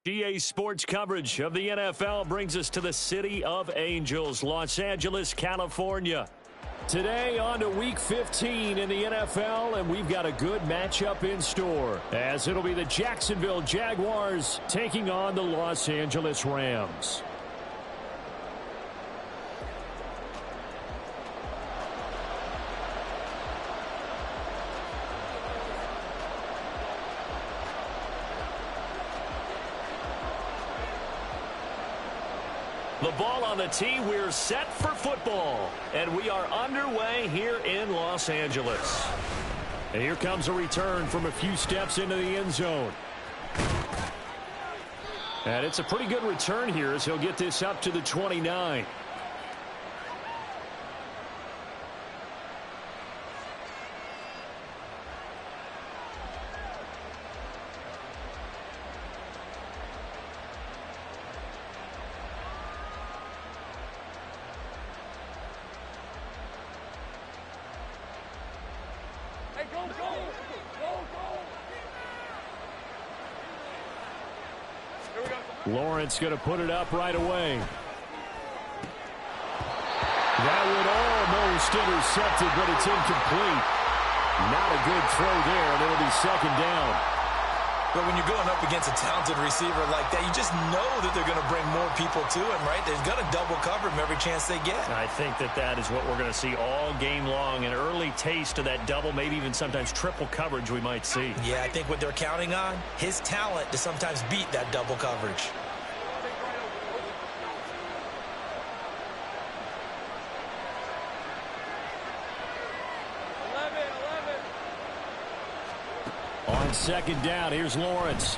GA Sports coverage of the NFL brings us to the City of Angels, Los Angeles, California. Today on to Week 15 in the NFL, and we've got a good matchup in store, as it'll be the Jacksonville Jaguars taking on the Los Angeles Rams. The ball on the tee, we're set for football, and we are underway here in Los Angeles. And here comes a return from a few steps into the end zone. And it's a pretty good return here as he'll get this up to the 29. Lawrence going to put it up right away. That would almost intercepted, but it's incomplete. Not a good throw there, and it'll be second down. But when you're going up against a talented receiver like that, you just know that they're going to bring more people to him, right? They're going to double cover him every chance they get. I think that is what we're going to see all game long. An early taste of that double, maybe even sometimes triple coverage we might see. Yeah, I think what they're counting on, his talent to sometimes beat that double coverage. On second down, here's Lawrence.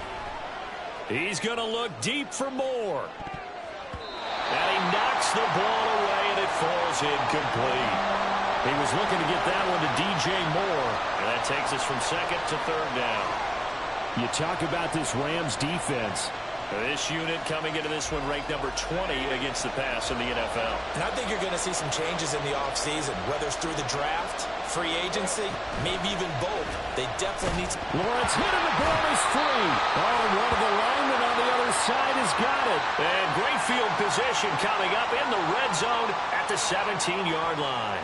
He's going to look deep for more. And he knocks the ball away, and it falls incomplete. He was looking to get that one to DJ Moore. And that takes us from second to third down. You talk about this Rams defense. This unit coming into this one ranked number 20 against the pass in the NFL. And I think you're going to see some changes in the offseason, whether it's through the draft, free agency, maybe even both. They definitely need to... Lawrence hit and the ball is free. Oh, one of the linemen on the other side has got it. And great field position coming up in the red zone at the 17-yard line.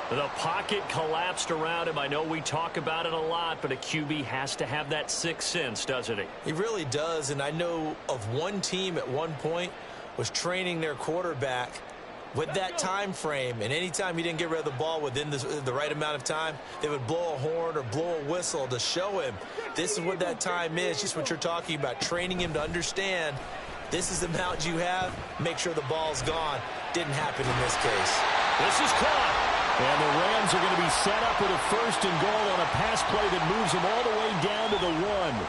The pocket collapsed around him. I know we talk about it a lot, but a QB has to have that sixth sense, doesn't he? He really does, and I know of one team at one point was training their quarterback with that time frame, and anytime he didn't get rid of the ball within the right amount of time, they would blow a horn or blow a whistle to show him this is what that time is, just what you're talking about, training him to understand this is the amount you have, make sure the ball's gone. Didn't happen in this case. This is caught. And the Rams are going to be set up with a first and goal on a pass play that moves them all the way down to the 1.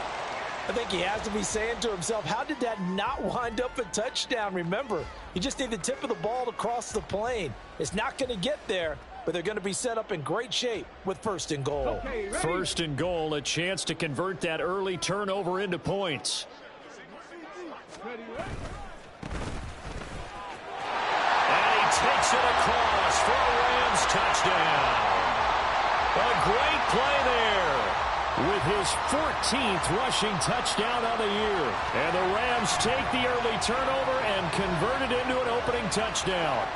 I think he has to be saying to himself, how did that not wind up a touchdown? Remember, you just need the tip of the ball to cross the plane. It's not going to get there, but they're going to be set up in great shape with first and goal. Okay, first and goal, a chance to convert that early turnover into points. And he takes it across for a Rams touchdown. A great play there with his 14th rushing touchdown on the year. And the Rams take the early turnover and convert it into an opening touchdown.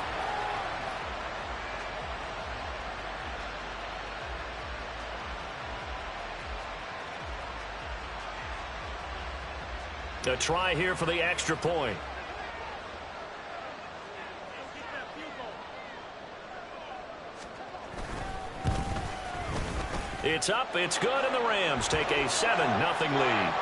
A try here for the extra point. It's up, it's good, and the Rams take a 7-0 lead.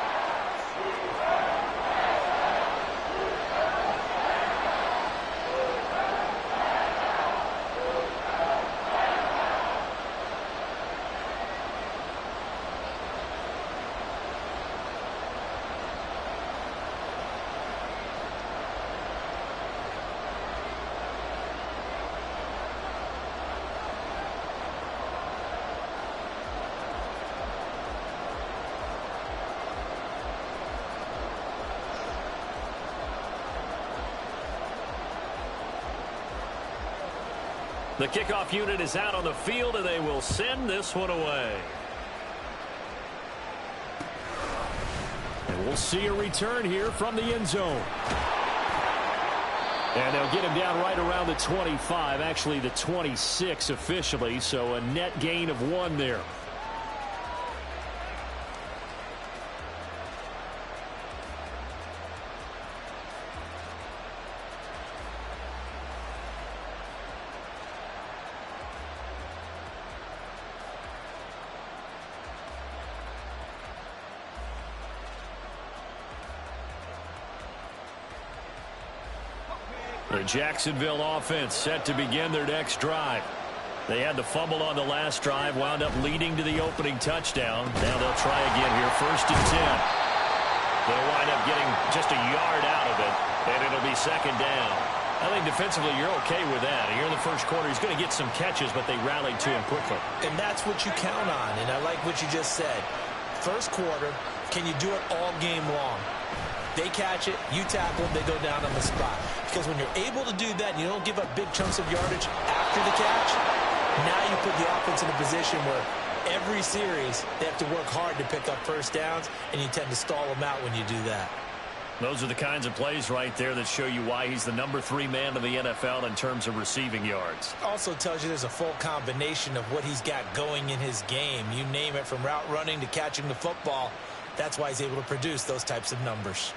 The kickoff unit is out on the field, and they will send this one away. And We'll see a return here from the end zone. And they'll get him down right around the 25, actually the 26 officially, so a net gain of 1 there. The Jacksonville offense set to begin their next drive. They had the fumble on the last drive, wound up leading to the opening touchdown. Now they'll try again here, 1st and 10. They'll wind up getting just a yard out of it, and it'll be 2nd down. I think defensively you're okay with that. Here in the first quarter, he's going to get some catches, but they rallied to him quickly. And that's what you count on, and I like what you just said. First quarter, can you do it all game long? They catch it, you tackle them, they go down on the spot. Because when you're able to do that and you don't give up big chunks of yardage after the catch, now you put the offense in a position where every series they have to work hard to pick up first downs, and you tend to stall them out when you do that. Those are the kinds of plays right there that show you why he's the number 3 man in the NFL in terms of receiving yards. Also tells you there's a full combination of what he's got going in his game. You name it, from route running to catching the football. That's why he's able to produce those types of numbers.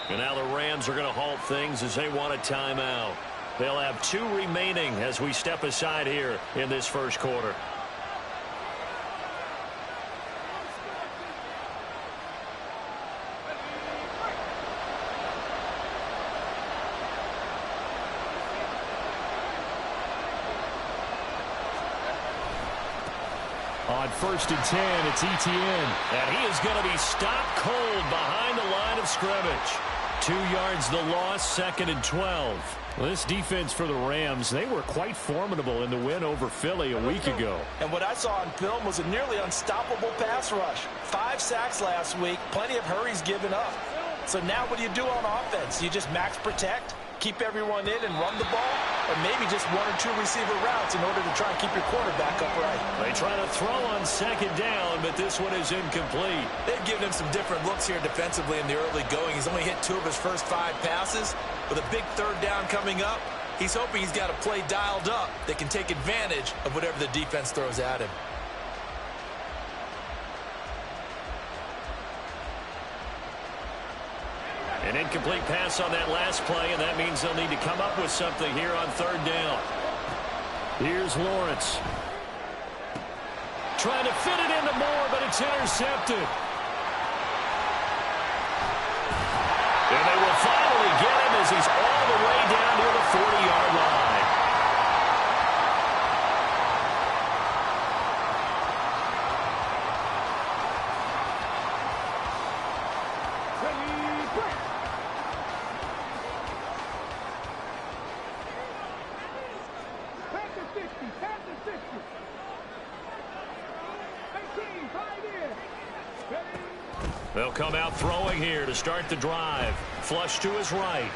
And now the Rams are going to halt things as they want a timeout. They'll have 2 remaining as we step aside here in this first quarter. On 1st and 10, it's Etienne. And he is going to be stopped cold behind the line of scrimmage. 2 yards the loss, 2nd and 12. Well, this defense for the Rams, they were quite formidable in the win over Philly a week ago. And what I saw on film was a nearly unstoppable pass rush. 5 sacks last week, plenty of hurries given up. So now what do you do on offense? You just max protect, keep everyone in and run the ball, or maybe just 1 or 2 receiver routes in order to try and keep your quarterback upright. They try to throw on 2nd down, but this one is incomplete. They've given him some different looks here defensively in the early going. He's only hit 2 of his first 5 passes. With a big 3rd down coming up, he's hoping he's got a play dialed up that can take advantage of whatever the defense throws at him. An incomplete pass on that last play, and that means they'll need to come up with something here on 3rd down. Here's Lawrence. Trying to fit it into Moore, but it's intercepted. And they will finally get him as he's all the way down near the 40-yard line. They'll come out throwing here to start the drive. Flush to his right.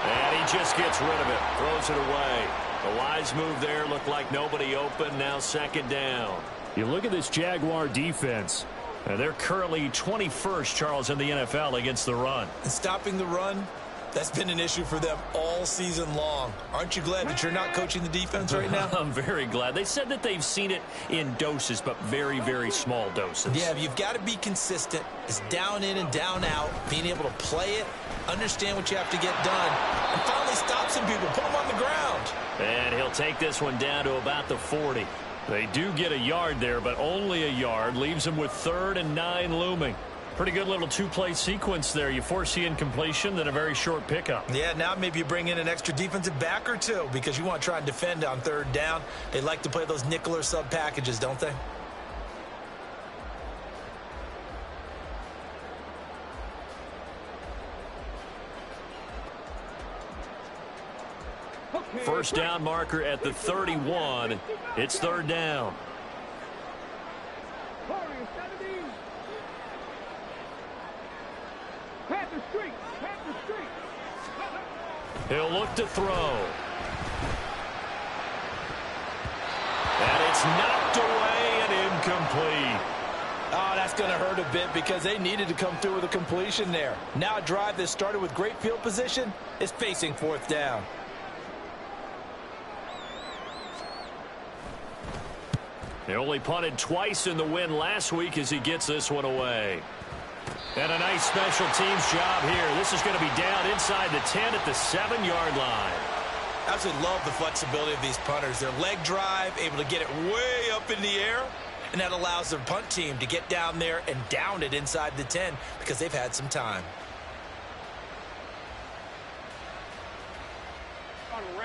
And he just gets rid of it. Throws it away. The wise move there. Looked like nobody open. Now 2nd down. You look at this Jaguar defense. They're currently 21st, Charles, in the NFL against the run. And stopping the run, that's been an issue for them all season long. Aren't you glad that you're not coaching the defense right now? I'm very glad. They said that they've seen it in doses, but very, very small doses. Yeah, you've got to be consistent. It's down in and down out, being able to play it, understand what you have to get done, and finally stop some people, put them on the ground. And he'll take this one down to about the 40. They do get a yard there, but only a yard. Leaves them with 3rd and 9 looming. Pretty good little 2-play sequence there. You force the incompletion, then a very short pickup. Yeah, now maybe you bring in an extra defensive back or 2 because you want to try and defend on 3rd down. They like to play those nickel or sub packages, don't they? First down marker at the 31. It's 3rd down. He'll look to throw. And it's knocked away and incomplete. Oh, that's going slowed a bit because they needed to come through with a completion there. Now a drive that started with great field position is facing fourth down. They only punted twice in the win last week as he gets this one away. And a nice special teams job here. This is going to be down inside the 10 at the 7-yard line. I absolutely love the flexibility of these punters. Their leg drive, able to get it way up in the air, and that allows their punt team to get down there and down it inside the 10 because they've had some time.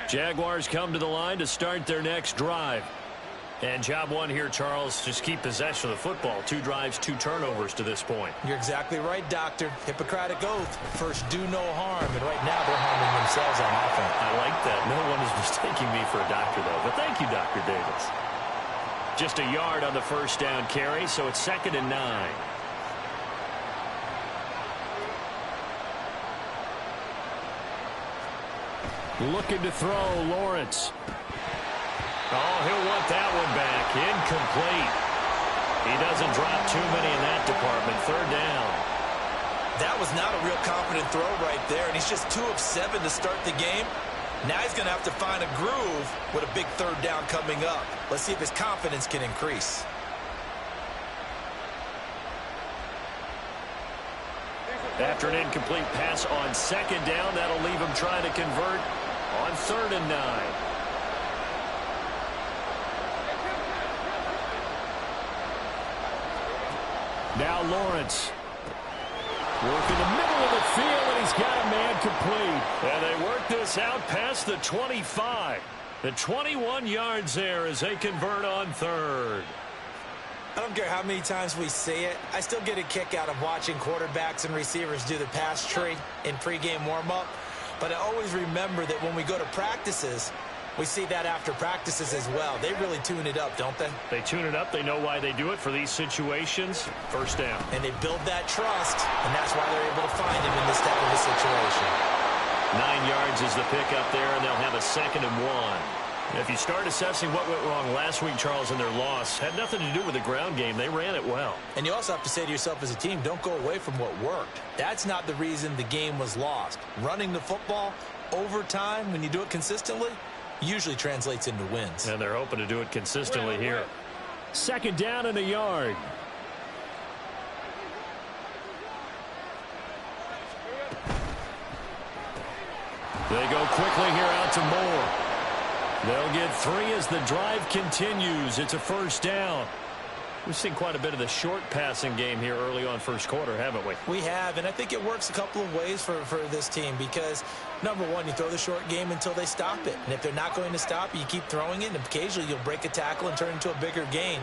Jaguars come to the line to start their next drive. And job one here, Charles, just keep possession of the football. 2 drives, 2 turnovers to this point. You're exactly right, Doctor. Hippocratic oath. First, do no harm. And right now, they're harming themselves on offense. I like that. No one is mistaking me for a doctor, though. But thank you, Dr. Davis. Just a yard on the first down carry, so it's 2nd and 9. Looking to throw, Lawrence. Oh, he'll want that one back. Incomplete. He doesn't drop too many in that department. 3rd down. That was not a real confident throw right there, and he's just 2 of 7 to start the game. Now he's going to have to find a groove with a big 3rd down coming up. Let's see if his confidence can increase. After an incomplete pass on 2nd down, that'll leave him trying to convert on 3rd and 9. Now Lawrence. Work in the middle of the field, and he's got a man complete. And they work this out past the 25. The 21 yards there as they convert on 3rd. I don't care how many times we say it. I still get a kick out of watching quarterbacks and receivers do the pass tree in pregame warm-up. But I always remember that when we go to practices, we see that after practices as well. They really tune it up, don't they? They tune it up. They know why they do it for these situations. 1st down. And they build that trust, and that's why they're able to find him in this type of a situation. 9 yards is the pickup there, and they'll have a 2nd and 1. If you start assessing what went wrong last week, Charles, in their loss, had nothing to do with the ground game. They ran it well. And you also have to say to yourself as a team, don't go away from what worked. That's not the reason the game was lost. Running the football over time, when you do it consistently, usually translates into wins. And they're hoping to do it consistently here. 2nd down and a yard. They go quickly here out to Moore. They'll get 3 as the drive continues. It's a 1st down. We've seen quite a bit of the short passing game here early on 1st quarter, haven't we? We have, and I think it works a couple of ways for this team because, number one, you throw the short game until they stop it. And if they're not going to stop, you keep throwing it, and occasionally you'll break a tackle and turn it into a bigger gain.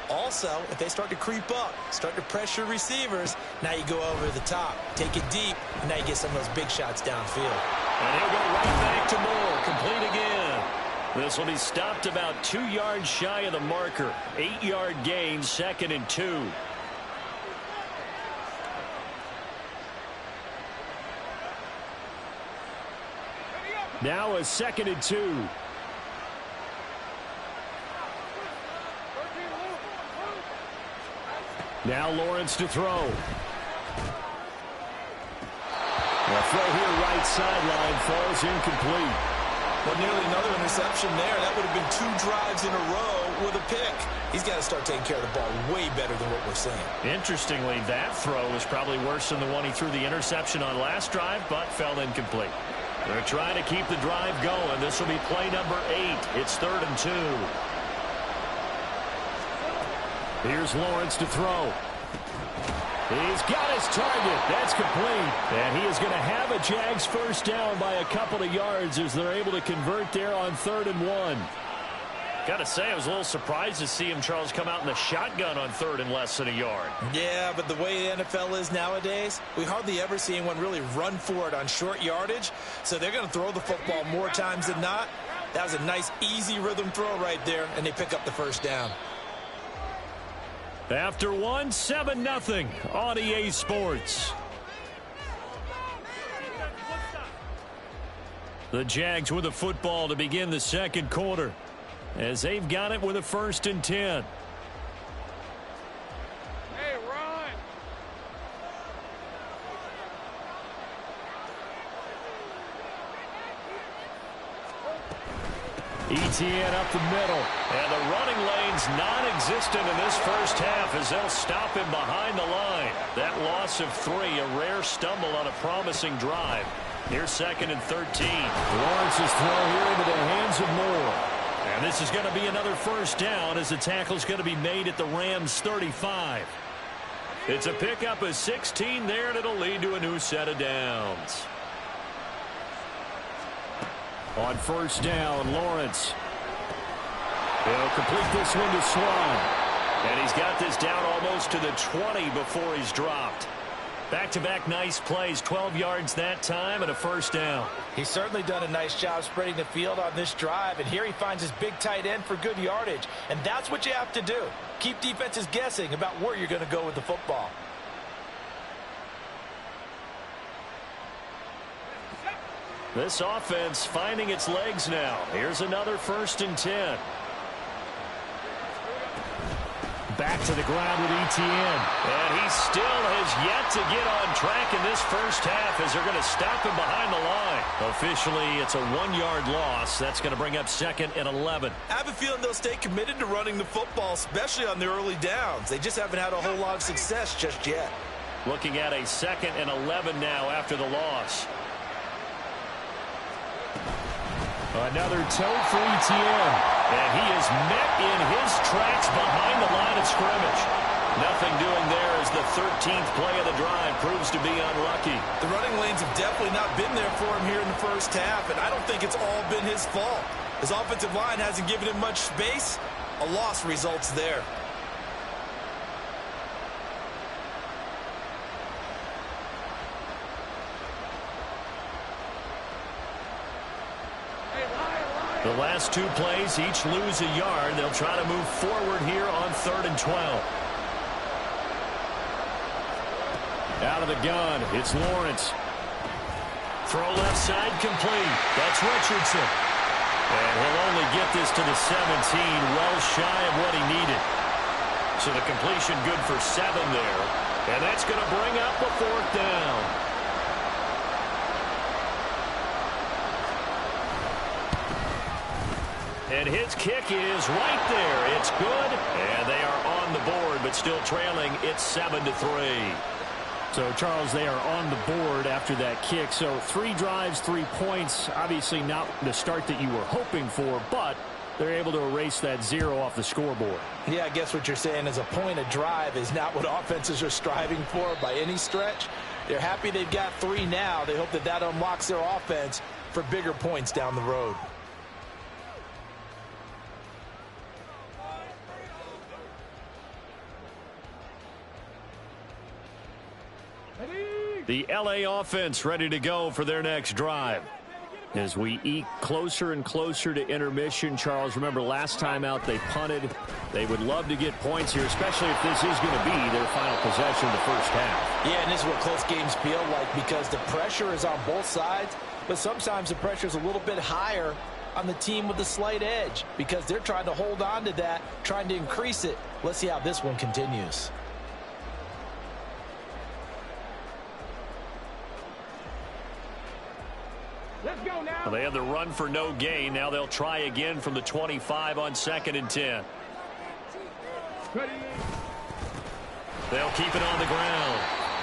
Also, if they start to creep up, start to pressure receivers, now you go over the top, take it deep, and now you get some of those big shots downfield. And he'll go right back to Moore, complete again. This will be stopped about 2 yards shy of the marker. 8-yard gain, 2nd and 2. Now a 2nd and 2. Now Lawrence to throw. The throw here right sideline falls incomplete. Well, nearly another interception there. That would have been 2 drives in a row with a pick. He's got to start taking care of the ball way better than what we're seeing. Interestingly, that throw was probably worse than the one he threw the interception on last drive, but fell incomplete. They're trying to keep the drive going. This will be play number 8. It's 3rd and 2. Here's Lawrence to throw. He's got his target. That's complete. And he is going to have a Jags 1st down by a couple of yards as they're able to convert there on 3rd and 1. Got to say, I was a little surprised to see him, Charles, come out in the shotgun on 3rd and less than a yard. Yeah, but the way the NFL is nowadays, we hardly ever see anyone really run for it on short yardage. So they're going to throw the football more times than not. That was a nice, easy rhythm throw right there, and they pick up the 1st down. After 1, 7-0 on EA Sports. The Jags with the football to begin the 2nd quarter as they've got it with a 1st and 10. Hey, Ron. ETN up the middle. And the running lane's non-existent in this first half as they'll stop him behind the line. That loss of 3, a rare stumble on a promising drive. Here's 2nd and 13. Lawrence's throw here into the hands of Moore. And this is going to be another first down as the tackle's going to be made at the Rams' 35. It's a pickup of 16 there, and it'll lead to a new set of downs. On first down, Lawrence. He'll complete this one to Swan. And he's got this down almost to the 20 before he's dropped. Back-to-back nice plays, 12 yards that time and a first down. He's certainly done a nice job spreading the field on this drive, and here he finds his big tight end for good yardage. And that's what you have to do. Keep defenses guessing about where you're going to go with the football. This offense finding its legs now. Here's another 1st and 10. Back to the ground with ETN. And he still has yet to get on track in this first half as they're going to stop him behind the line. Officially, it's a 1-yard loss. That's going to bring up 2nd and 11. I have a feeling they'll stay committed to running the football, especially on the early downs. They just haven't had a whole lot of success just yet. Looking at a 2nd and 11 now after the loss. Another toe for ETN. And he is met in his tracks behind the line of scrimmage. Nothing doing there as the 13th play of the drive proves to be unlucky. The running lanes have definitely not been there for him here in the first half, and I don't think it's all been his fault. His offensive line hasn't given him much space. A loss results there. The last 2 plays each lose a yard. They'll try to move forward here on 3rd and 12. Out of the gun, it's Lawrence. Throw left side complete. That's Richardson. And he'll only get this to the 17, well shy of what he needed. So the completion good for 7 there. And that's going to bring up a 4th down. And his kick is right there. It's good. And they are on the board, but still trailing. It's 7-3. So, Charles, they are on the board after that kick. So 3 drives, 3 points. Obviously not the start that you were hoping for, but they're able to erase that 0 off the scoreboard. Yeah, I guess what you're saying is a point a drive is not what offenses are striving for by any stretch. They're happy they've got 3 now. They hope that that unlocks their offense for bigger points down the road. The LA offense ready to go for their next drive. As we eke closer and closer to intermission, Charles, remember last time out they punted. They would love to get points here, especially if this is going to be their final possession of the first half. Yeah, and this is what close games feel like because the pressure is on both sides, but sometimes the pressure is a little bit higher on the team with the slight edge because they're trying to hold on to that, trying to increase it. Let's see how this one continues. Well, they had the run for no gain. Now they'll try again from the 25 on 2nd and 10. They'll keep it on the ground.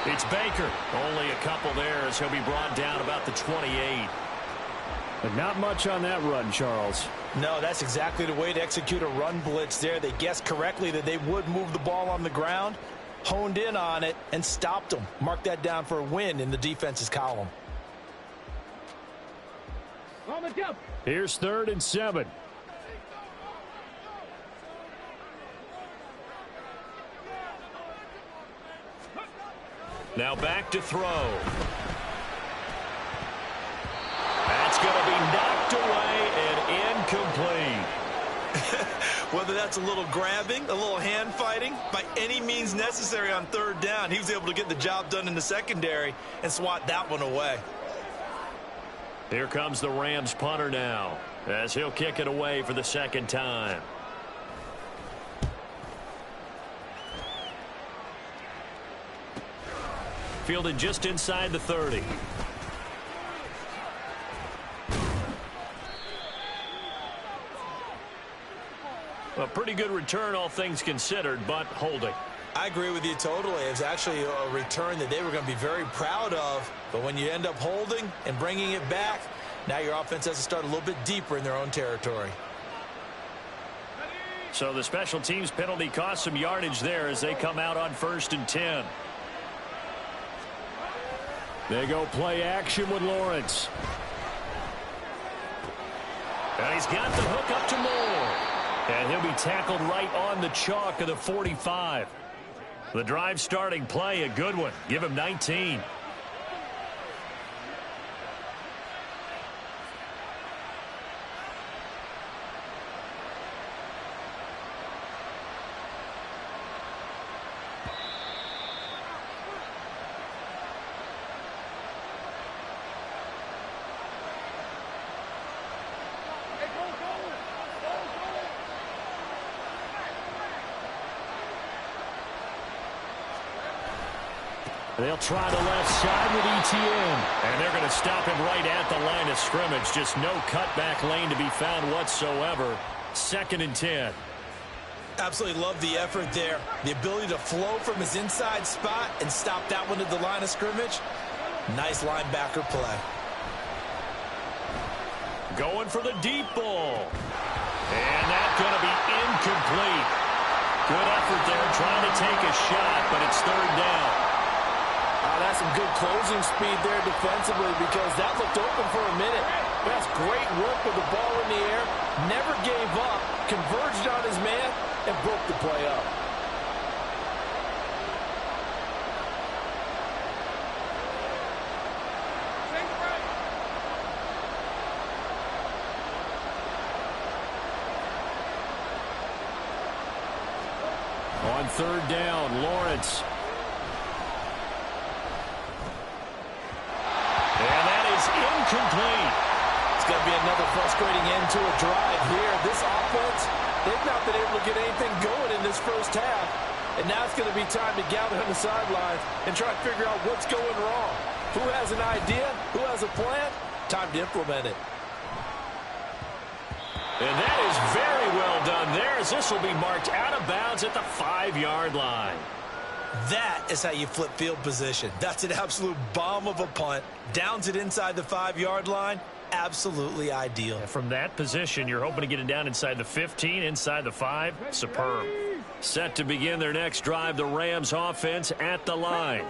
It's Baker. Only a couple there as he'll be brought down about the 28. But not much on that run, Charles. No, that's exactly the way to execute a run blitz there. They guessed correctly that they would move the ball on the ground, honed in on it, and stopped them. Mark that down for a win in the defense's column. Here's 3rd and 7. Now back to throw. That's going to be knocked away and incomplete. Whether that's a little grabbing, a little hand fighting, by any means necessary on 3rd down, he was able to get the job done in the secondary and swat that one away. Here comes the Rams punter now as he'll kick it away for the 2nd time. Fielded just inside the 30. A pretty good return, all things considered, but holding. I agree with you totally. It was actually a return that they were going to be very proud of. But when you end up holding and bringing it back, now your offense has to start a little bit deeper in their own territory. So the special teams penalty cost some yardage there as they come out on 1st and 10. They go play action with Lawrence. And he's got the hook up to Moore. And he'll be tackled right on the chalk of the 45. The drive starting play, a good one. Give him 19. They'll try the left side with ETN. And they're going to stop him right at the line of scrimmage. Just no cutback lane to be found whatsoever. 2nd and 10. Absolutely love the effort there. The ability to flow from his inside spot and stop that one at the line of scrimmage. Nice linebacker play. Going for the deep ball. And that's going to be incomplete. Good effort there trying to take a shot, but it's 3rd down. That's some good closing speed there defensively because that looked open for a minute. That's great work with the ball in the air. Never gave up, converged on his man, and broke the play up. On 3rd down, Lawrence. Incomplete. It's going to be another frustrating end to a drive here. This offense, they've not been able to get anything going in this first half. And now it's going to be time to gather on the sidelines and try to figure out what's going wrong. Who has an idea? Who has a plan? Time to implement it. And that is very well done there as this will be marked out of bounds at the 5-yard line. That is how you flip field position. That's an absolute bomb of a punt. Downs it inside the 5-yard line. Absolutely ideal. And from that position, you're hoping to get it down inside the 15, inside the 5. Superb. Set to begin their next drive, the Rams offense at the line.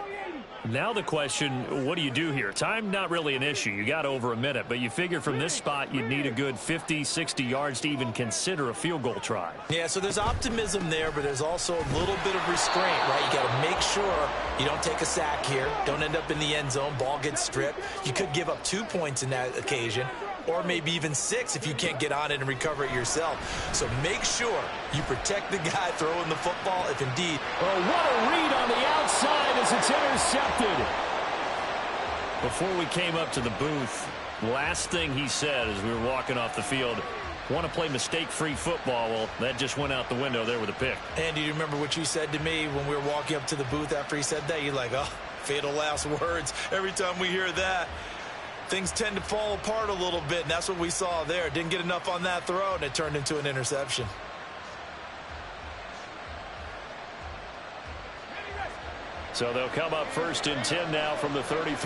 Now the question, what do you do here? Time, not really an issue. You got over a minute, but you figure from this spot you'd need a good 50, 60 yards to even consider a field goal try. Yeah, so there's optimism there, but there's also a little bit of restraint, right? You got to make sure you don't take a sack here. Don't end up in the end zone. Ball gets stripped. You could give up 2 points in that occasion, or maybe even 6 if you can't get on it and recover it yourself. So make sure you protect the guy throwing the football if indeed. Oh, what a read on the outside as it's intercepted. Before we came up to the booth, last thing he said as we were walking off the field, want to play mistake-free football. Well, that just went out the window there with a pick. Andy, do you remember what you said to me when we were walking up to the booth after he said that? You're like, oh, fatal last words. Every time we hear that, things tend to fall apart a little bit, and that's what we saw there. Didn't get enough on that throw, and it turned into an interception. So they'll come up 1st and 10 now from the 33.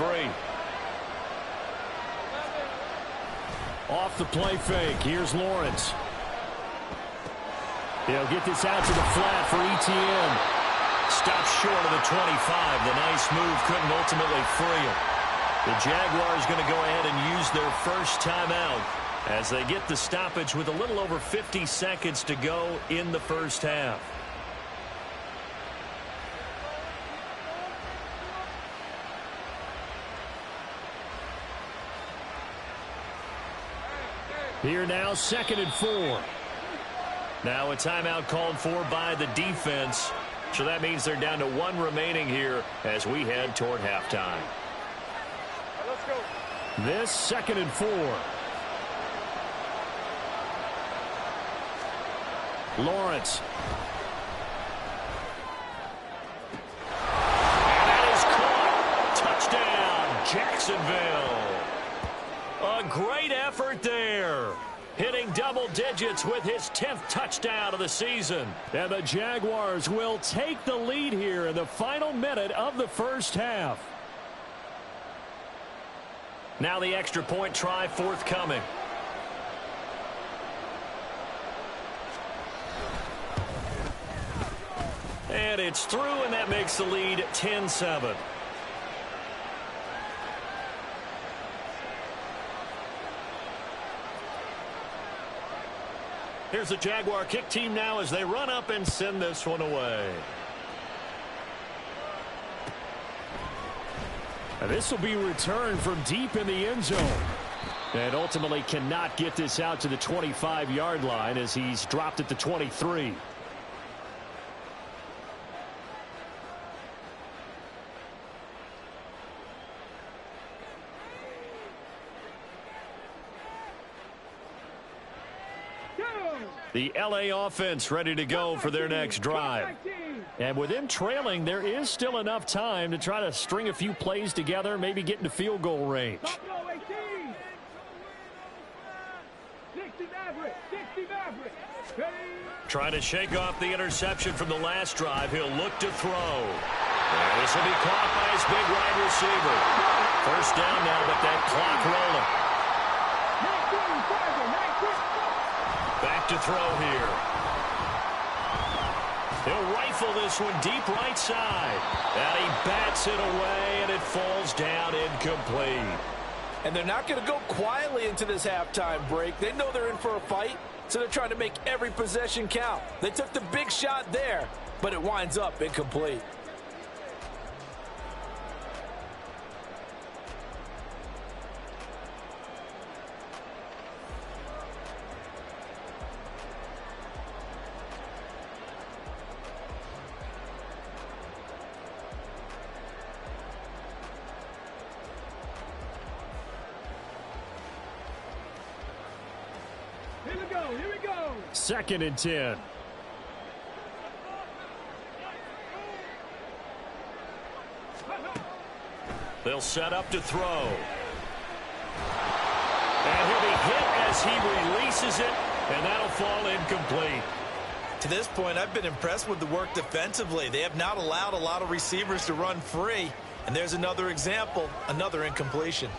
Off the play fake. Here's Lawrence. He'll get this out to the flat for ETN. Stopped short of the 25. The nice move couldn't ultimately free him. The Jaguars going to go ahead and use their first timeout as they get the stoppage with a little over 50 seconds to go in the first half. Here now, 2nd and 4. Now a timeout called for by the defense. So that means they're down to 1 remaining here as we head toward halftime. Let's go. This 2nd and 4. Lawrence. And that is caught. Touchdown, Jacksonville. A great effort there. hitting double digits with his 10th touchdown of the season. And the Jaguars will take the lead here in the final minute of the first half. Now the extra point try forthcoming. And it's through, and that makes the lead 10-7. Here's the Jaguar kick team now as they run up and send this one away. And this will be returned from deep in the end zone. And ultimately cannot get this out to the 25-yard line as he's dropped at the 23. The LA offense ready to go for their next drive. And with them trailing, there is still enough time to try to string a few plays together, maybe get into field goal range. Trying to shake off the interception from the last drive. He'll look to throw. And this will be caught by his big wide receiver. First down now, but that clock rolling. Back to throw here. He'll rifle this one deep right side. And he bats it away, and it falls down incomplete. And they're not going to go quietly into this halftime break. They know they're in for a fight, so they're trying to make every possession count. They took the big shot there, but it winds up incomplete. Here we go. 2nd and 10. They'll set up to throw. And he'll be hit as he releases it, and that'll fall incomplete. To this point, I've been impressed with the work defensively. They have not allowed a lot of receivers to run free. And there's another example, another incompletion.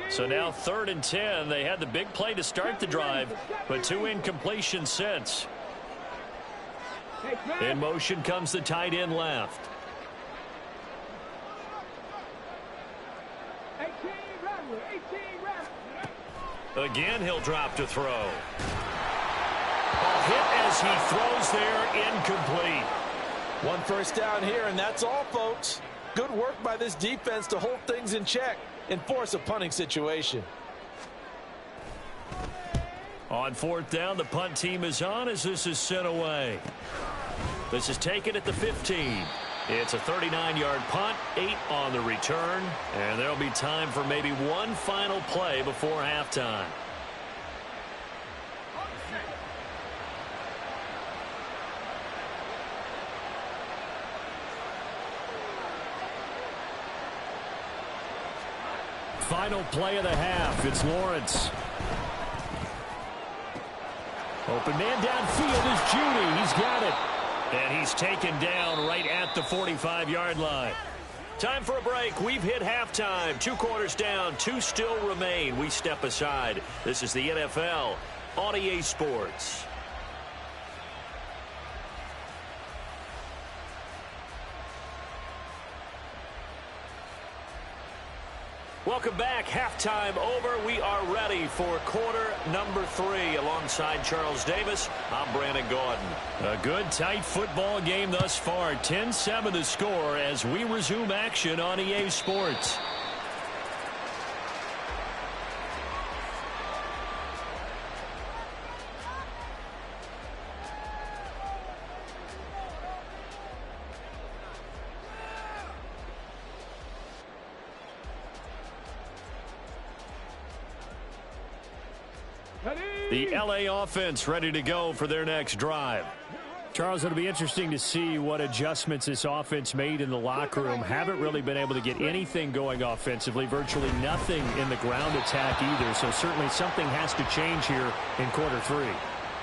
So now 3rd and 10. They had the big play to start the drive, but 2 incompletions since. In motion comes the tight end left. Again, he'll drop to throw. A hit as he throws there, incomplete. 1 first down here, and that's all, folks. Good work by this defense to hold things in check and force a punting situation. On 4th down, the punt team is on as this is sent away. This is taken at the 15. It's a 39-yard punt, 8 on the return, and there'll be time for maybe one final play before halftime. Final play of the half. It's Lawrence. Open man downfield is Judy. He's got it. And he's taken down right at the 45-yard line. Time for a break. We've hit halftime. 2 quarters down. 2 still remain. We step aside. This is the NFL on EA Sports. Welcome back. Halftime over. We are ready for quarter number 3. Alongside Charles Davis, I'm Brandon Gordon. A good, tight football game thus far. 10-7 the score as we resume action on EA Sports. The LA offense ready to go for their next drive. Charles, it'll be interesting to see what adjustments this offense made in the locker room. Haven't really been able to get anything going offensively, virtually nothing in the ground attack either. So certainly something has to change here in quarter three.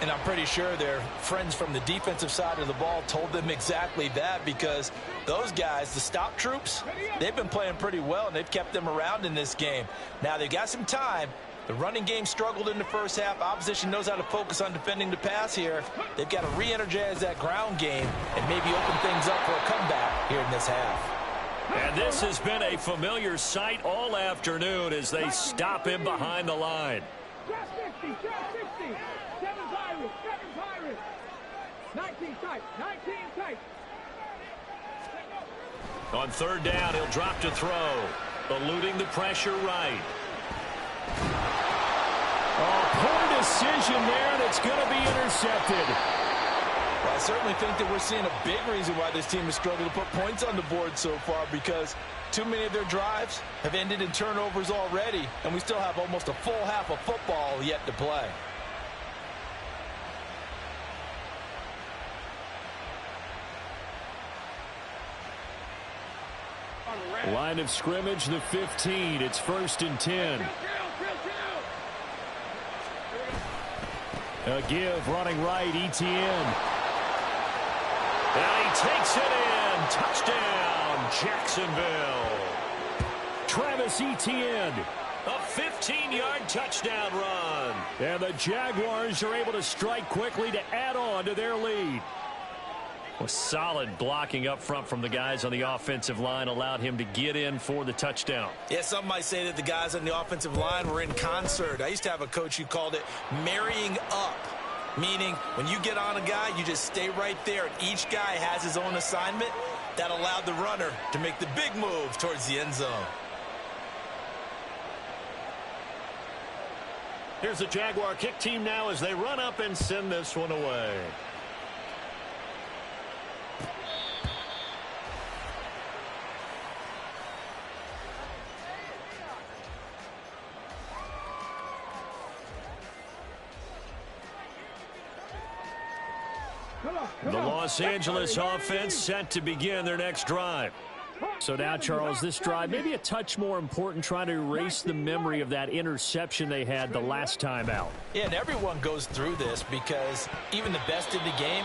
And I'm pretty sure their friends from the defensive side of the ball told them exactly that, because those guys, the stop troops, they've been playing pretty well, and they've kept them around in this game. Now, they've got some time. The running game struggled in the first half. Opposition knows how to focus on defending the pass here. They've got to re-energize that ground game and maybe open things up for a comeback here in this half. And this has been a familiar sight all afternoon as they stop him behind the line. 60, 7 Pirates, 19 tight. On third down, he'll drop to throw, eluding the pressure right. Oh, poor decision there, and it's going to be intercepted. Well, I certainly think that we're seeing a big reason why this team has struggled to put points on the board so far, because too many of their drives have ended in turnovers already, and we still have almost a full half of football yet to play. Line of scrimmage, the 15. It's 1st and 10. A give, running right, Etienne. And he takes it in. Touchdown, Jacksonville. Travis Etienne. A 15-yard touchdown run. And the Jaguars are able to strike quickly to add on to their lead. Well, solid blocking up front from the guys on the offensive line allowed him to get in for the touchdown. Yeah, some might say that the guys on the offensive line were in concert. I used to have a coach who called it marrying up, meaning when you get on a guy, you just stay right there, and each guy has his own assignment. That allowed the runner to make the big move towards the end zone. Here's the Jaguar kick team now as they run up and send this one away. The Los Angeles offense set to begin their next drive. So now, Charles, this drive maybe a touch more important, trying to erase the memory of that interception they had the last time out. Yeah, and everyone goes through this, because even the best in the game,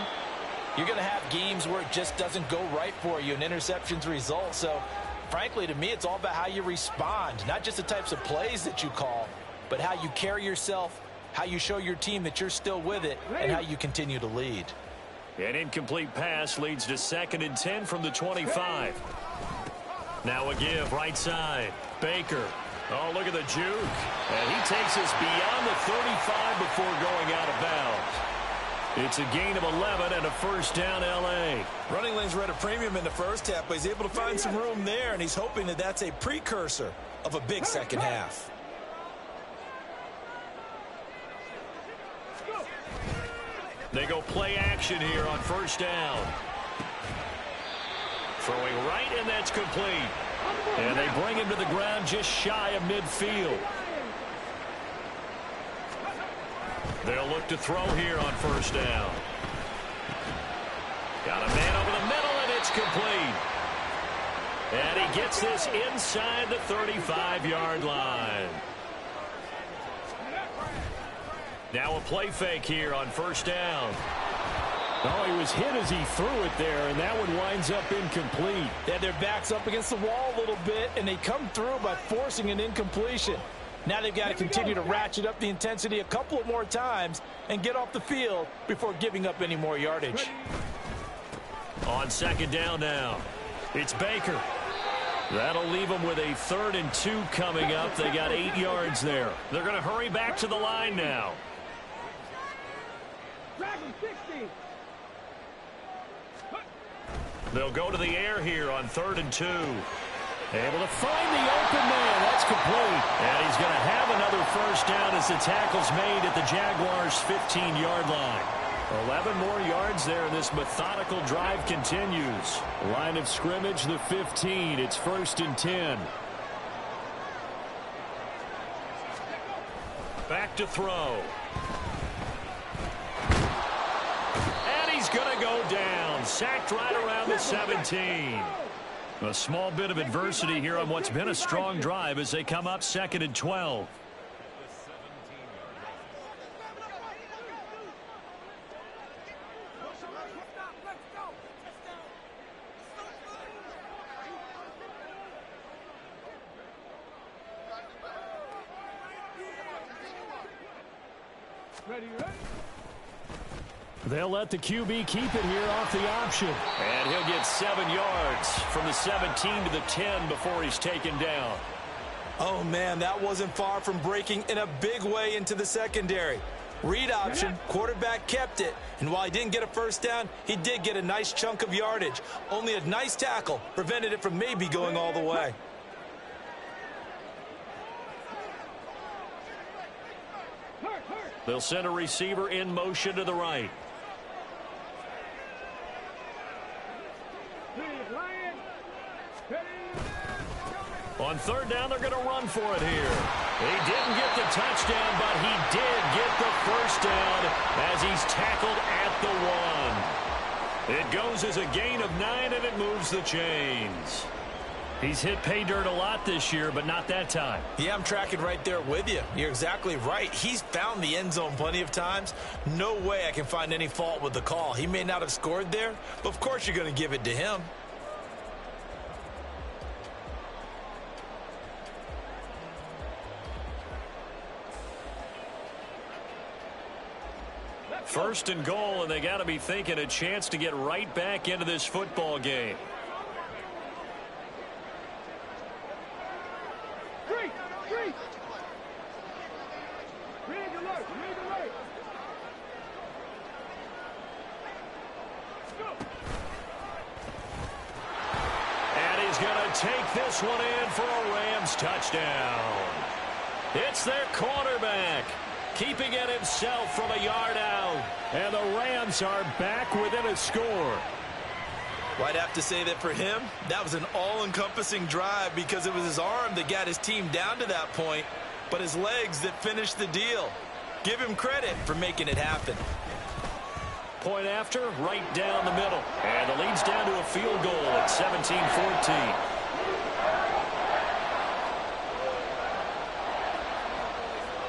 you're going to have games where it just doesn't go right for you and interceptions result. So, frankly, to me, it's all about how you respond, not just the types of plays that you call, but how you carry yourself, how you show your team that you're still with it, and how you continue to lead. An incomplete pass leads to 2nd and 10 from the 25. Now a give, right side. Baker. Oh, look at the juke. And he takes us beyond the 35 before going out of bounds. It's a gain of 11 and a 1st down, L.A. Running lanes were at a premium in the first half, but he's able to find some room there, and he's hoping that that's a precursor of a big second half. They go play action here on 1st down. Throwing right, and that's complete. And they bring him to the ground just shy of midfield. They'll look to throw here on 1st down. Got a man over the middle, and it's complete. And he gets this inside the 35-yard line. Now a play fake here on 1st down. Oh, he was hit as he threw it there, and that one winds up incomplete. They had their backs up against the wall a little bit, and they come through by forcing an incompletion. Now they've got to continue to ratchet up the intensity a couple of more times and get off the field before giving up any more yardage. On 2nd down now, it's Baker. That'll leave them with a 3rd and 2 coming up. They got 8 yards there. They're going to hurry back to the line now. They'll go to the air here on 3rd and 2. Able to find the open man. That's complete. And he's going to have another 1st down as the tackle's made at the Jaguars' 15-yard line. 11 more yards there, and this methodical drive continues. Line of scrimmage, the 15. It's 1st and 10. Back to throw. And he's going to go down. Sacked right around the 17. A small bit of adversity here on what's been a strong drive as they come up 2nd and 12. They'll let the QB keep it here off the option. And he'll get 7 yards from the 17 to the 10 before he's taken down. Oh, man, that wasn't far from breaking in a big way into the secondary. Read option, quarterback kept it, and while he didn't get a first down, he did get a nice chunk of yardage. Only a nice tackle prevented it from maybe going all the way. They'll send a receiver in motion to the right. On 3rd down, they're going to run for it here. He didn't get the touchdown, but he did get the first down as he's tackled at the 1. It goes as a gain of 9, and it moves the chains. He's hit pay dirt a lot this year, but not that time. Yeah, I'm tracking right there with you. You're exactly right. He's found the end zone plenty of times. No way I can find any fault with the call. He may not have scored there, but of course you're going to give it to him. First and goal, and they got to be thinking a chance to get right back into this football game. And he's going to take this one in for a Rams touchdown. It's their quarterback, keeping it himself from a yard out. And the Rams are back within a score. Well, I'd have to say that for him, that was an all-encompassing drive because it was his arm that got his team down to that point, but his legs that finished the deal. Give him credit for making it happen. Point after, right down the middle. And the lead's down to a field goal at 17-14.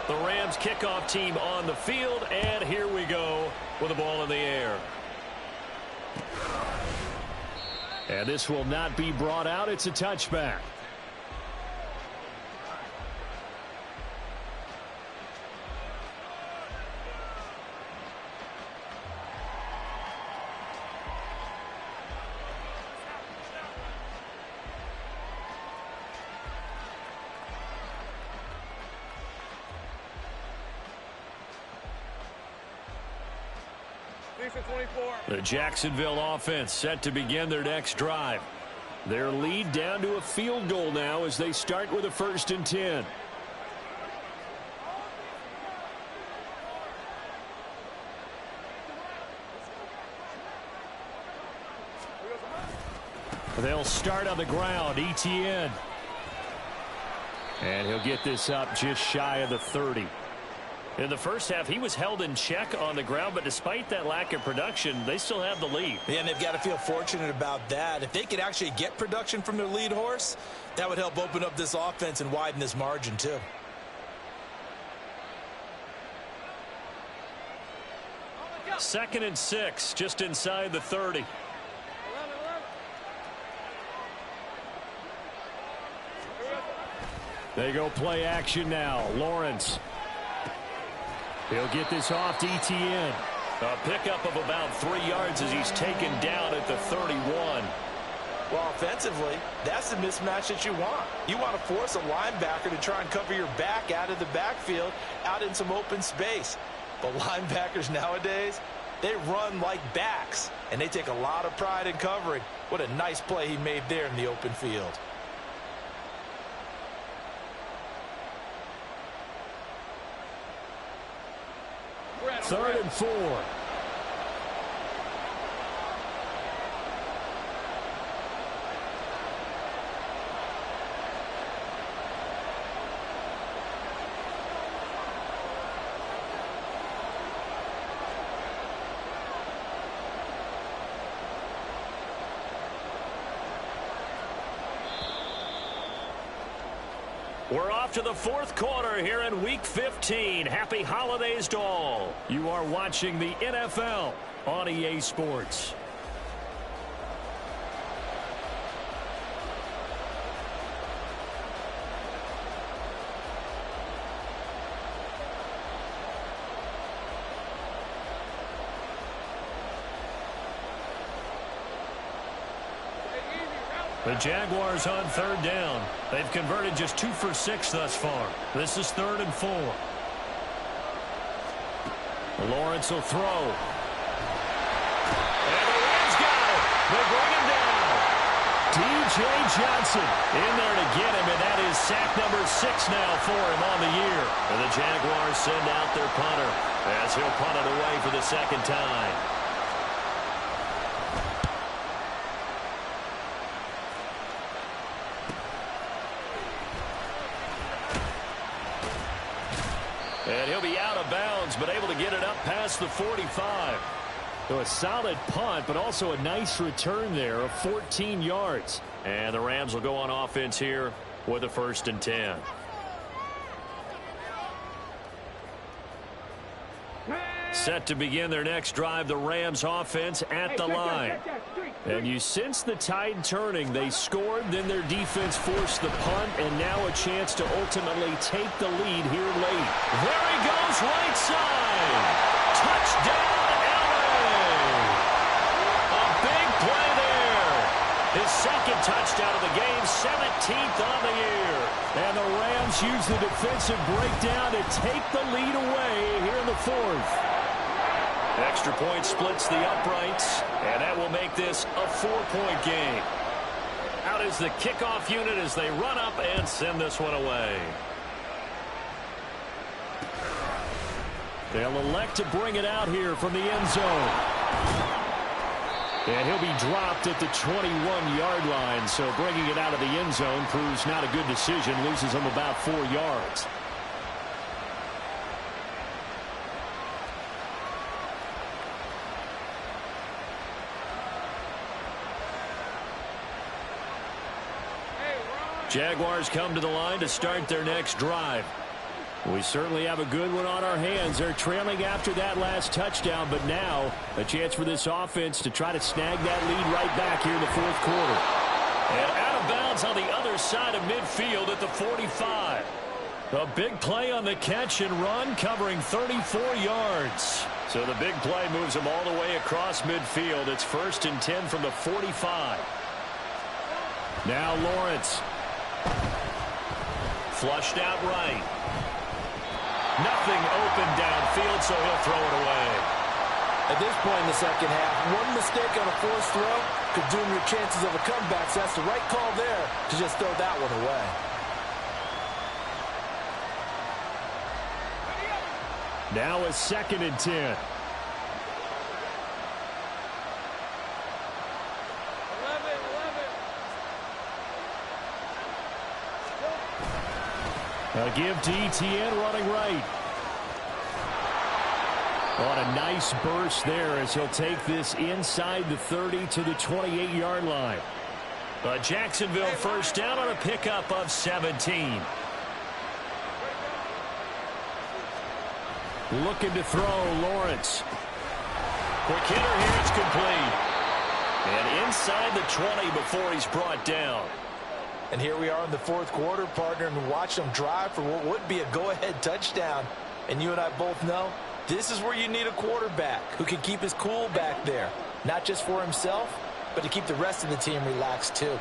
The Rams kickoff team on the field, and here we go with the ball in the air. And this will not be brought out. It's a touchback. The Jacksonville offense set to begin their next drive. Their lead down to a field goal now as they start with a 1st and 10. They'll start on the ground. ETN. And he'll get this up just shy of the 30. In the first half, he was held in check on the ground, but despite that lack of production, they still have the lead. Yeah, and they've got to feel fortunate about that. If they could actually get production from their lead horse, that would help open up this offense and widen this margin, too. Second and 6, just inside the 30. They go play action now. Lawrence. He'll get this off to ETN. A pickup of about 3 yards as he's taken down at the 31. Well, offensively, that's the mismatch that you want. You want to force a linebacker to try and cover your back out of the backfield, out in some open space. But linebackers nowadays, they run like backs, and they take a lot of pride in covering. What a nice play he made there in the open field. Third and 4. We're off to the fourth quarter here in Week 15. Happy holidays to all. You are watching the NFL on EA Sports. The Jaguars on third down. They've converted just 2 for 6 thus far. This is 3rd and 4. Lawrence will throw. And the Rams got it. They bring him down. D.J. Johnson in there to get him, and that is sack number 6 now for him on the year. And the Jaguars send out their punter as he'll punt it away for the second time. And he'll be out of bounds, but able to get it up past the 45. So a solid punt, but also a nice return there of 14 yards. And the Rams will go on offense here with a 1st and 10. Set to begin their next drive, the Rams offense at the line. And you sense the tide turning. They scored, then their defense forced the punt, and now a chance to ultimately take the lead here late. There he goes, right side. Touchdown, LA. A big play there. His second touchdown of the game, 17th on the year. And the Rams use the defensive breakdown to take the lead away here in the 4th. Extra point splits the uprights, and that will make this a 4-point game. Out is the kickoff unit as they run up and send this one away. They'll elect to bring it out here from the end zone. And he'll be dropped at the 21-yard line, so bringing it out of the end zone proves not a good decision, loses him about 4 yards. Jaguars come to the line to start their next drive. We certainly have a good one on our hands. They're trailing after that last touchdown, but now a chance for this offense to try to snag that lead right back here in the 4th quarter. And out of bounds on the other side of midfield at the 45. A big play on the catch and run, covering 34 yards. So the big play moves them all the way across midfield. It's 1st and 10 from the 45. Now Lawrence. Flushed out right. Nothing open downfield, so he'll throw it away. At this point in the second half, one mistake on a forced throw could doom your chances of a comeback, so that's the right call there to just throw that one away. Now a 2nd and 10. A give to Etienne running right. On a nice burst there as he'll take this inside the 30 to the 28-yard line. But Jacksonville first down on a pickup of 17. Looking to throw, Lawrence. Quick hitter here, it's complete. And inside the 20 before he's brought down. And here we are in the 4th quarter, partner, and watch them drive for what would be a go-ahead touchdown. And you and I both know this is where you need a quarterback who can keep his cool back there. Not just for himself, but to keep the rest of the team relaxed too.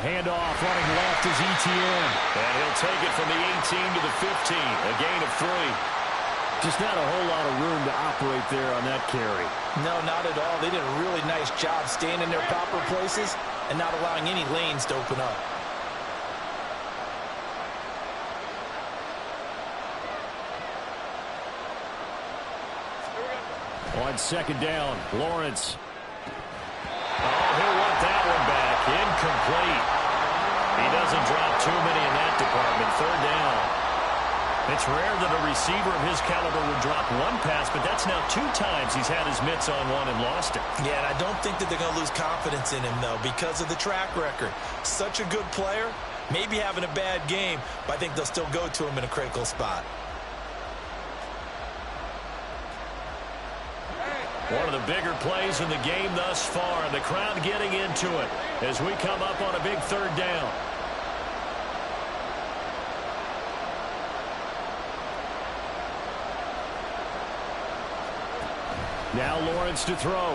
Handoff running left is Etienne. And he'll take it from the 18 to the 15. A gain of 3. Just not a whole lot of room to operate there on that carry. No, not at all. They did a really nice job staying in their proper places and not allowing any lanes to open up. On 2nd down, Lawrence. Oh, he'll want that one back. Incomplete. He doesn't drop too many in that department. 3rd down. It's rare that a receiver of his caliber would drop one pass, but that's now 2 times he's had his mitts on one and lost it. Yeah, and I don't think that they're going to lose confidence in him, though, because of the track record. Such a good player, maybe having a bad game, but I think they'll still go to him in a critical spot. One of the bigger plays in the game thus far, and the crowd getting into it as we come up on a big 3rd down. Now Lawrence to throw.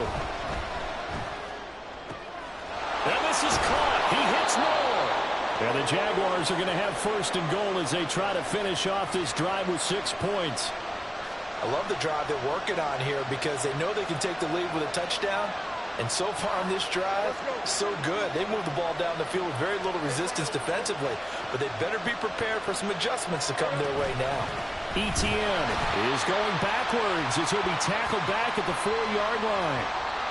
And this is caught. He hits Moore. And the Jaguars are going to have 1st and goal as they try to finish off this drive with 6 points. I love the drive they're working on here because they know they can take the lead with a touchdown. And so far on this drive, so good. They move the ball down the field with very little resistance defensively. But they better be prepared for some adjustments to come their way now. Etienne is going backwards as he'll be tackled back at the 4-yard line.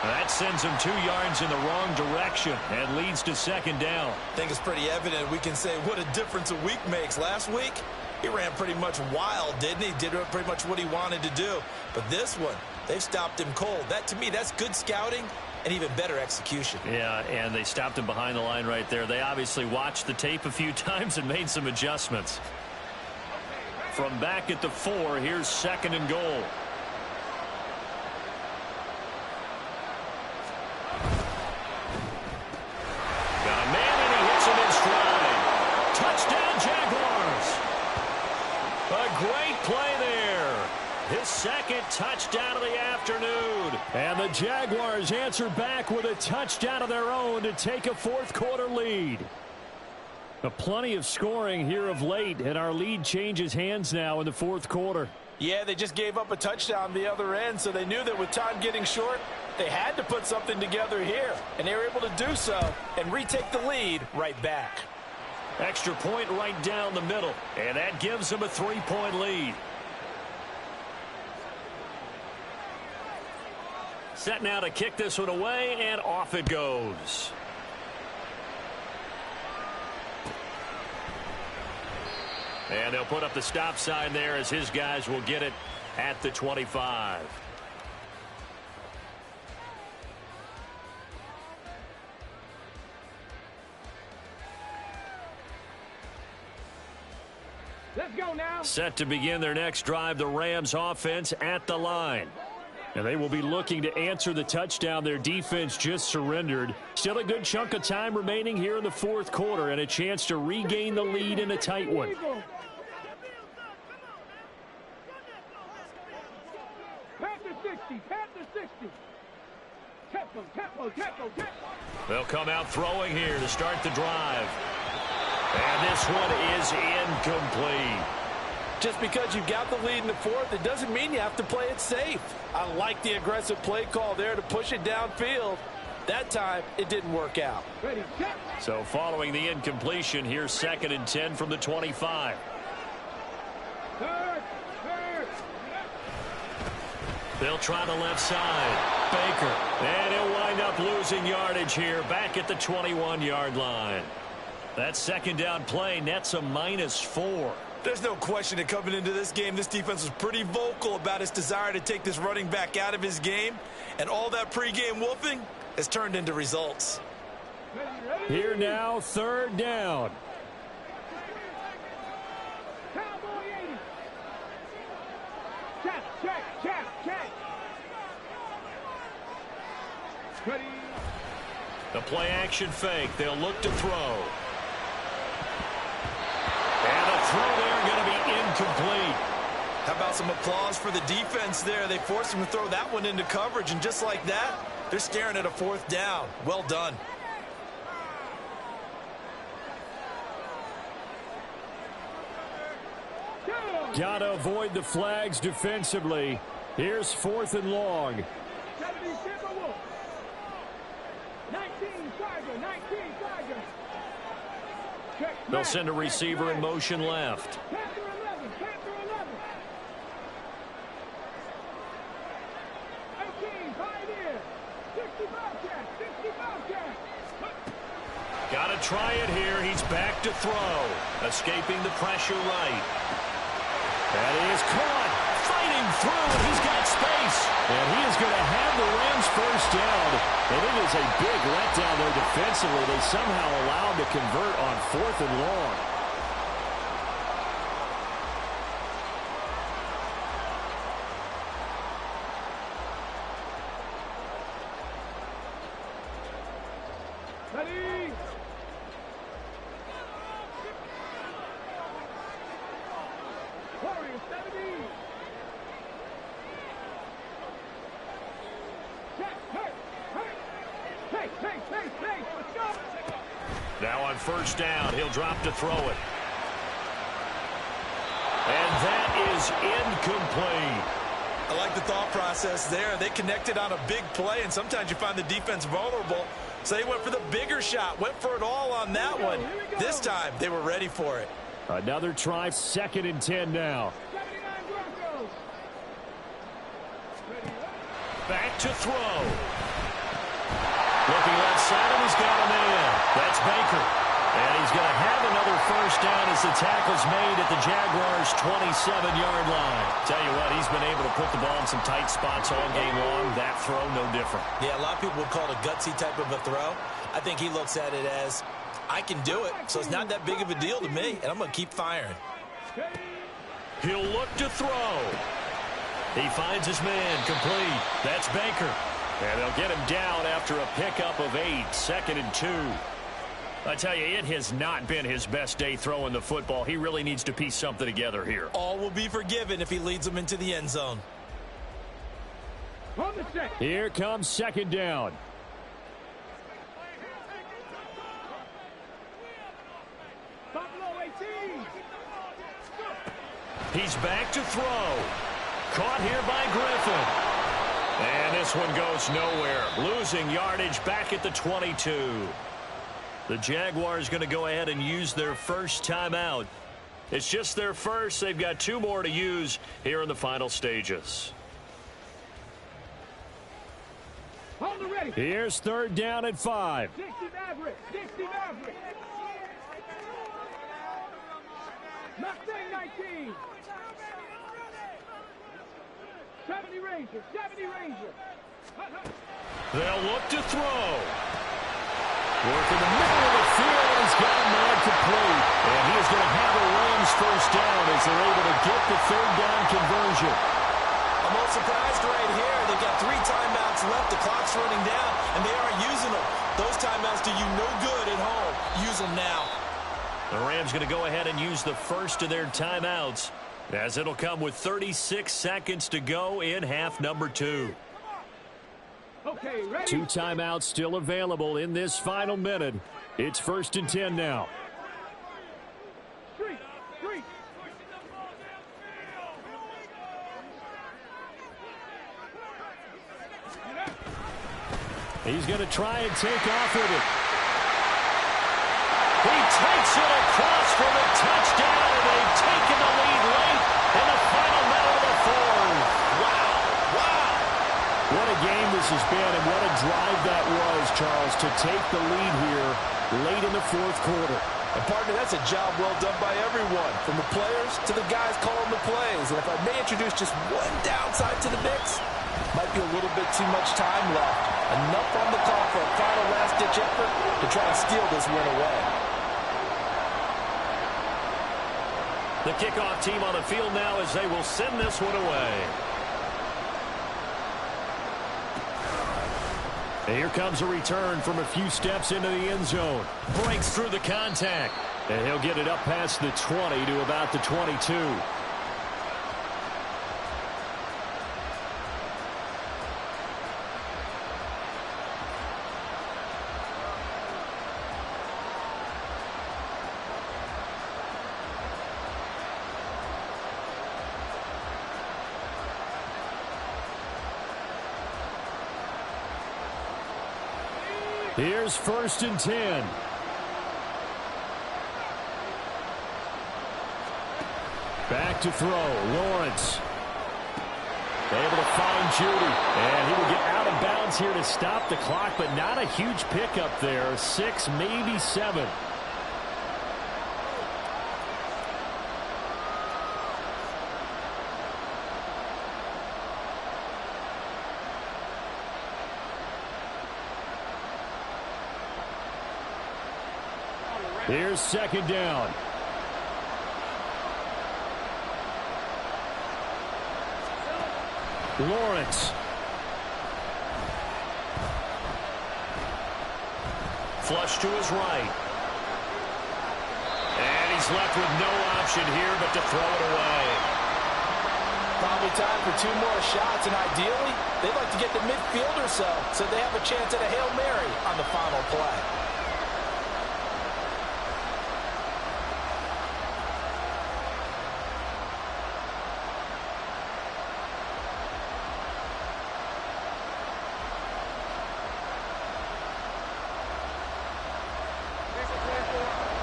That sends him 2 yards in the wrong direction and leads to 2nd down. I think it's pretty evident. We can say what a difference a week makes. Last week, he ran pretty much wild, didn't he? Did pretty much what he wanted to do. But this one, they've stopped him cold. That, to me, that's good scouting and even better execution. Yeah, and they stopped him behind the line right there. They obviously watched the tape a few times and made some adjustments. From back at the 4, here's 2nd and goal. Got a man and he hits him in stride. Touchdown Jaguars. A great play there. His 2nd touchdown of the afternoon. And the Jaguars answer back with a touchdown of their own to take a 4th quarter lead. Plenty of scoring here of late, and our lead changes hands now in the 4th quarter. Yeah, they just gave up a touchdown the other end, so they knew that with time getting short, they had to put something together here. And they were able to do so and retake the lead right back. Extra point right down the middle, and that gives them a 3-point lead. Set now to kick this one away, and off it goes. And they'll put up the stop sign there as his guys will get it at the 25. Let's go now. Set to begin their next drive, the Rams offense at the line. And they will be looking to answer the touchdown their defense just surrendered. Still a good chunk of time remaining here in the 4th quarter and a chance to regain the lead in a tight one. Panther 60, Panther 60. Tempo, tempo, tempo, tempo. They'll come out throwing here to start the drive. And this one is incomplete. Just because you've got the lead in the 4th, it doesn't mean you have to play it safe. I like the aggressive play call there to push it downfield. That time, it didn't work out. Ready, set. So following the incompletion, here's 2nd and 10 from the 25. Third. They'll try the left side. Baker. And he'll wind up losing yardage here back at the 21-yard line. That 2nd down play nets a -4. There's no question that coming into this game, this defense was pretty vocal about its desire to take this running back out of his game. And all that pregame wolfing has turned into results. Here now, 3rd down. Cowboy 80. Check, check, check, check. Ready. The play action fake. They'll look to throw. And the throw there going to be incomplete. How about some applause for the defense there? They forced him to throw that one into coverage, and just like that, they're staring at a 4th down. Well done. Got to avoid the flags defensively. Here's 4th and long. 70 Timberwolves. 19 Tiger, 19 Tiger. Check. They'll send a receiver in motion left. Panther 11, Panther 11. 18, Pioneer. 60 Bobcat, 60 Bobcat. Got to try it here. He's back to throw. Escaping the pressure right. And he is caught, fighting through, and he's got space. And he is going to have the Rams first down. And it is a big letdown there defensively. They somehow allowed to convert on 4th and long. Ready? Warriors 70. Check, hey, let's go. Now on first down, he'll drop to throw it. And that is incomplete. I like the thought process there. They connected on a big play, and sometimes you find the defense vulnerable. So they went for the bigger shot, went for it all on that one. This time, they were ready for it. Another try, 2nd and 10 now. 79 Broncos. Back to throw. Looking left side, and he's got a man. That's Baker. And he's going to have another first down as the tackle's made at the Jaguars' 27-yard line. Tell you what, he's been able to put the ball in some tight spots all game long. That throw, no different. Yeah, a lot of people would call it a gutsy type of a throw. I think he looks at it as, I can do it, so it's not that big of a deal to me, and I'm going to keep firing. He'll look to throw. He finds his man, complete. That's Baker. And they'll get him down after a pickup of 8, 2nd and 2. I tell you, it has not been his best day throwing the football. He really needs to piece something together here. All will be forgiven if he leads them into the end zone. On the set. Here comes 2nd down. Buffalo 18. He's back to throw. Caught here by Griffin. And this one goes nowhere. Losing yardage back at the 22. The Jaguars going to go ahead and use their first timeout. It's just their first. They've got 2 more to use here in the final stages. Hold the ready. Here's 3rd down at 5. 60 Maverick. 60 Maverick. Mustang 19. 70 Ranger. 70 Ranger. They'll look to throw. Work in the middle of the field, and he's got a man complete. And he is going to have a Rams first down as they're able to get the 3rd down conversion. I'm most surprised right here. They've got 3 timeouts left. The clock's running down, and they aren't using them. Those timeouts do you no good at home. Use them now. The Rams going to go ahead and use the first of their timeouts, as it'll come with 36 seconds to go in half number 2. Okay, ready. 2 timeouts still available in this final minute. It's 1st and 10 now. Street. He's going to try and take off with it. He takes it across for the touchdown, and they've taken the lead late in the final minute of the 4th. Wow. What a game this has been, and what a drive that was, Charles, to take the lead here late in the 4th quarter. And partner, that's a job well done by everyone, from the players to the guys calling the plays. And if I may introduce just one downside to the mix, might be a little bit too much time left. Enough on the clock for a final last-ditch effort to try and steal this win away. The kickoff team on the field now as they will send this one away. And here comes a return from a few steps into the end zone. Breaks through the contact. And he'll get it up past the 20 to about the 22. Here's 1st and 10. Back to throw. Lawrence. Able to find Judy. And he will get out of bounds here to stop the clock, but not a huge pickup there. 6, maybe 7. Here's second down. Lawrence. Flush to his right. And he's left with no option here but to throw it away. Probably time for 2 more shots, and ideally, they'd like to get to midfield or so they have a chance at a Hail Mary on the final play.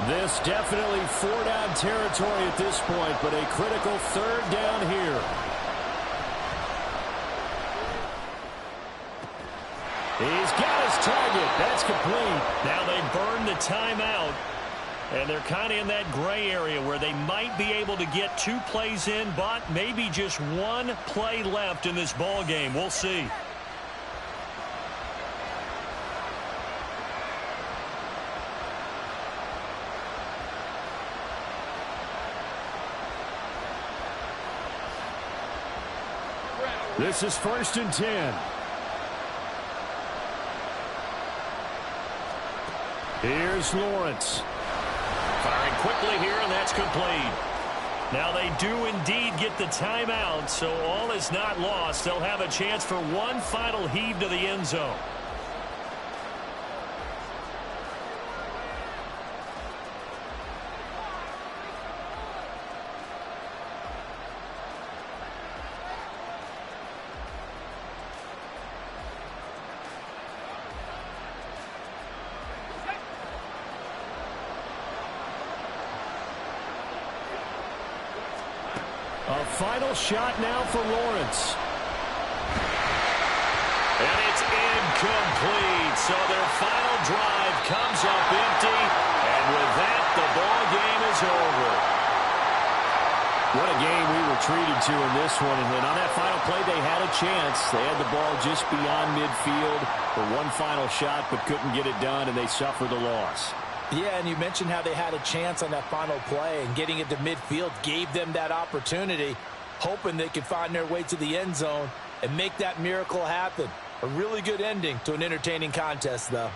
This definitely 4-down territory at this point, but a critical 3rd down here. He's got his target. That's complete. Now they burn the timeout, and they're kind of in that gray area where they might be able to get 2 plays in, but maybe just 1 play left in this ball game. We'll see. This is 1st and 10. Here's Lawrence. Firing quickly here, and that's complete. Now they do indeed get the timeout, so all is not lost. They'll have a chance for 1 final heave to the end zone. A final shot now for Lawrence. And it's incomplete. So their final drive comes up empty. And with that, the ball game is over. What a game we were treated to in this one. And on that final play, they had a chance. They had the ball just beyond midfield for 1 final shot, but couldn't get it done, and they suffered the loss. Yeah, and you mentioned how they had a chance on that final play, and getting it to midfield gave them that opportunity, hoping they could find their way to the end zone and make that miracle happen. A really good ending to an entertaining contest, though.